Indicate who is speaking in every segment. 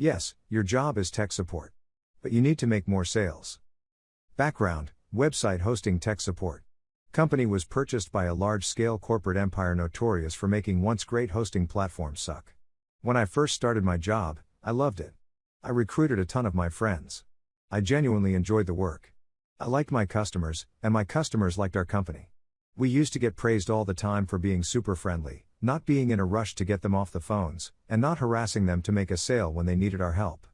Speaker 1: Yes, your job is tech support. But you need to make more sales. Background: website hosting tech support. Company was purchased by a large-scale corporate empire notorious for making once great hosting platforms suck. When I first started my job, I loved it. I recruited a ton of my friends. I genuinely enjoyed the work. I liked my customers, and my customers liked our company. We used to get praised all the time for being super friendly, not being in a rush to get them off the phones, and not harassing them to make a sale when they needed our help.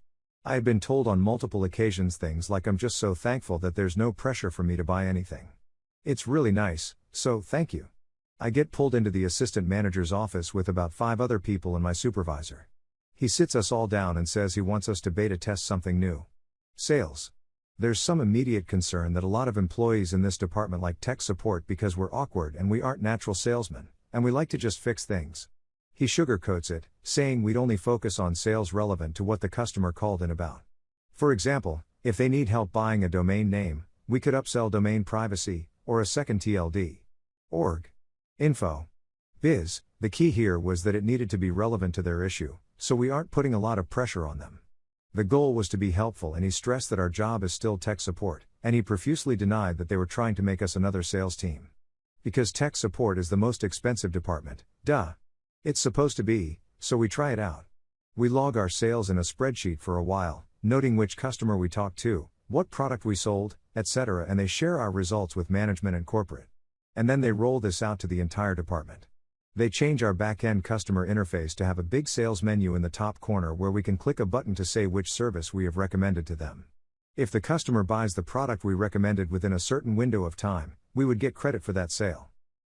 Speaker 1: I had been told on multiple occasions things like I'm just so thankful that there's no pressure for me to buy anything. It's really nice, so thank you. I get pulled into the assistant manager's office with about 5 other people and my supervisor. He sits us all down and says he wants us to beta test something new. Sales. There's some immediate concern that a lot of employees in this department like tech support because we're awkward and we aren't natural salesmen, and we like to just fix things. He sugarcoats it, saying we'd only focus on sales relevant to what the customer called in about. For example, if they need help buying a domain name, we could upsell domain privacy, or a second TLD. Org. Info. Biz. The key here was that it needed to be relevant to their issue, so we aren't putting a lot of pressure on them. The goal was to be helpful, and he stressed that our job is still tech support, and he profusely denied that they were trying to make us another sales team. Because tech support is the most expensive department, duh. It's supposed to be, so we try it out. We log our sales in a spreadsheet for a while, noting which customer we talked to, what product we sold, etc., and they share our results with management and corporate. And then they roll this out to the entire department. They change our back-end customer interface to have a big sales menu in the top corner where we can click a button to say which service we have recommended to them. If the customer buys the product we recommended within a certain window of time, we would get credit for that sale.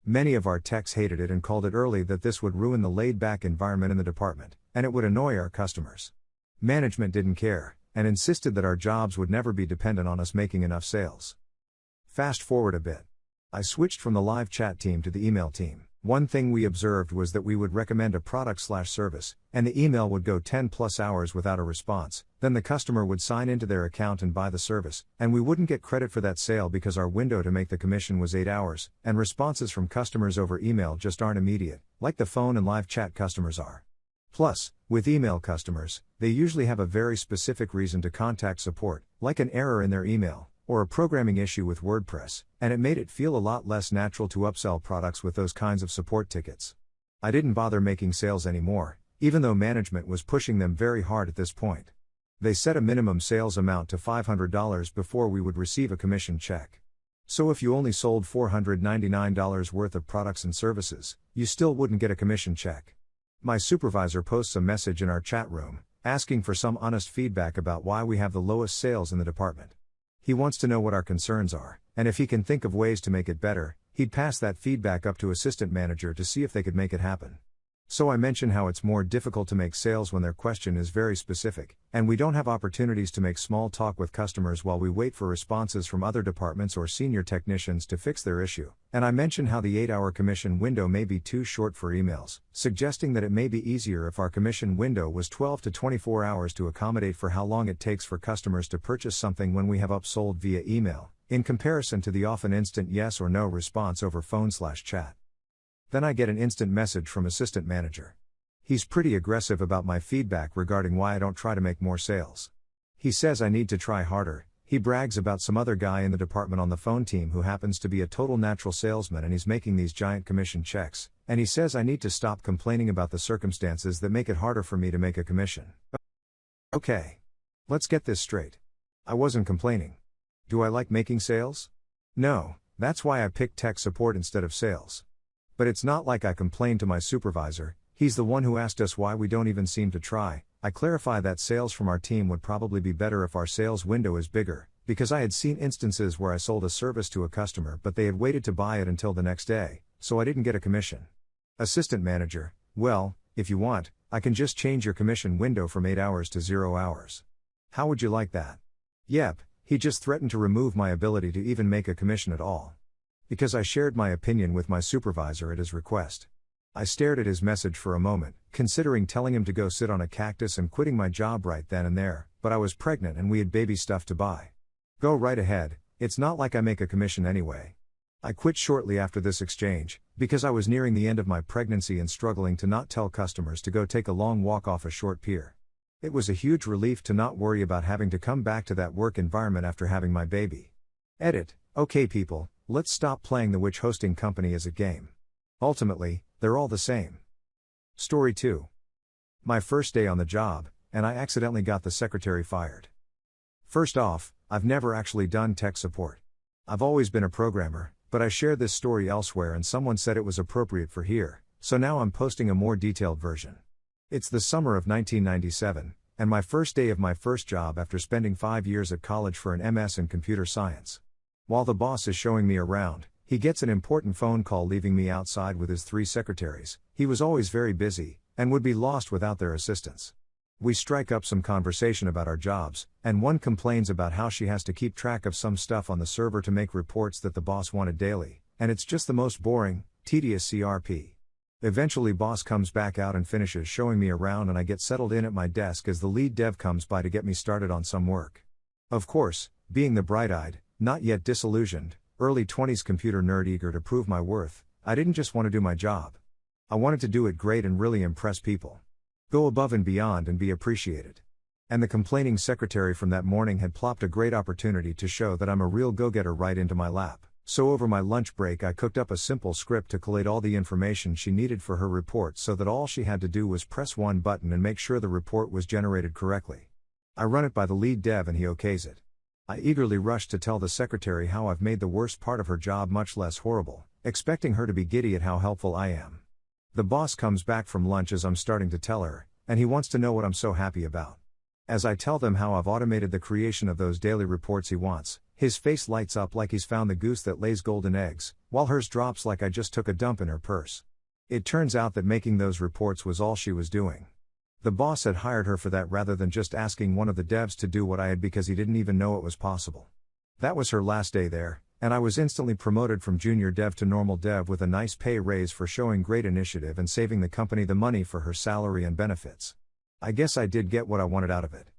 Speaker 1: Many of our techs hated it and called it early that this would ruin the laid-back environment in the department, and it would annoy our customers. Management didn't care, and insisted that our jobs would never be dependent on us making enough sales. Fast forward a bit. I switched from the live chat team to the email team. One thing we observed was that we would recommend a product/service, and the email would go 10+ hours without a response, then the customer would sign into their account and buy the service, and we wouldn't get credit for that sale because our window to make the commission was 8 hours, and responses from customers over email just aren't immediate, like the phone and live chat customers are. Plus, with email customers, they usually have a very specific reason to contact support, like an error in their email, or a programming issue with WordPress, and it made it feel a lot less natural to upsell products with those kinds of support tickets. I didn't bother making sales anymore, even though management was pushing them very hard at this point. They set a minimum sales amount to $500 before we would receive a commission check. So if you only sold $499 worth of products and services, you still wouldn't get a commission check. My supervisor posts a message in our chat room, asking for some honest feedback about why we have the lowest sales in the department. He wants to know what our concerns are, and if he can think of ways to make it better, he'd pass that feedback up to assistant manager to see if they could make it happen. So I mention how it's more difficult to make sales when their question is very specific, and we don't have opportunities to make small talk with customers while we wait for responses from other departments or senior technicians to fix their issue. And I mention how the 8-hour commission window may be too short for emails, suggesting that it may be easier if our commission window was 12 to 24 hours to accommodate for how long it takes for customers to purchase something when we have upsold via email, in comparison to the often instant yes or no response over phone/chat. Then I get an instant message from assistant manager. He's pretty aggressive about my feedback regarding why I don't try to make more sales. He says I need to try harder. He brags about some other guy in the department on the phone team who happens to be a total natural salesman and he's making these giant commission checks, and he says I need to stop complaining about the circumstances that make it harder for me to make a commission. Okay. Let's get this straight. I wasn't complaining. Do I like making sales? No, that's why I picked tech support instead of sales. But it's not like I complained to my supervisor. He's the one who asked us why we don't even seem to try. I clarify that sales from our team would probably be better if our sales window is bigger, because I had seen instances where I sold a service to a customer but they had waited to buy it until the next day, so I didn't get a commission. Assistant manager: well, if you want, I can just change your commission window from 8 hours to 0 hours. How would you like that? Yep, he just threatened to remove my ability to even make a commission at all. Because I shared my opinion with my supervisor at his request. I stared at his message for a moment, considering telling him to go sit on a cactus and quitting my job right then and there, but I was pregnant and we had baby stuff to buy. Go right ahead, it's not like I make a commission anyway. I quit shortly after this exchange, because I was nearing the end of my pregnancy and struggling to not tell customers to go take a long walk off a short pier. It was a huge relief to not worry about having to come back to that work environment after having my baby. Edit. Okay people, let's stop playing the witch hosting company as a game. Ultimately, they're all the same. Story 2. My first day on the job, and I accidentally got the secretary fired. First off, I've never actually done tech support. I've always been a programmer, but I shared this story elsewhere and someone said it was appropriate for here, so now I'm posting a more detailed version. It's the summer of 1997, and my first day of my first job after spending 5 years at college for an MS in computer science. While the boss is showing me around, he gets an important phone call leaving me outside with his 3 secretaries. He was always very busy, and would be lost without their assistance. We strike up some conversation about our jobs, and one complains about how she has to keep track of some stuff on the server to make reports that the boss wanted daily, and it's just the most boring, tedious CRP. Eventually boss comes back out and finishes showing me around and I get settled in at my desk as the lead dev comes by to get me started on some work. Of course, being the bright-eyed, not yet disillusioned, early 20s computer nerd eager to prove my worth, I didn't just want to do my job. I wanted to do it great and really impress people. Go above and beyond and be appreciated. And the complaining secretary from that morning had plopped a great opportunity to show that I'm a real go-getter right into my lap. So over my lunch break I cooked up a simple script to collate all the information she needed for her report so that all she had to do was press one button and make sure the report was generated correctly. I run it by the lead dev and he okays it. I eagerly rush to tell the secretary how I've made the worst part of her job much less horrible, expecting her to be giddy at how helpful I am. The boss comes back from lunch as I'm starting to tell her, and he wants to know what I'm so happy about. As I tell them how I've automated the creation of those daily reports he wants, his face lights up like he's found the goose that lays golden eggs, while hers drops like I just took a dump in her purse. It turns out that making those reports was all she was doing. The boss had hired her for that rather than just asking one of the devs to do what I had because he didn't even know it was possible. That was her last day there, and I was instantly promoted from junior dev to normal dev with a nice pay raise for showing great initiative and saving the company the money for her salary and benefits. I guess I did get what I wanted out of it.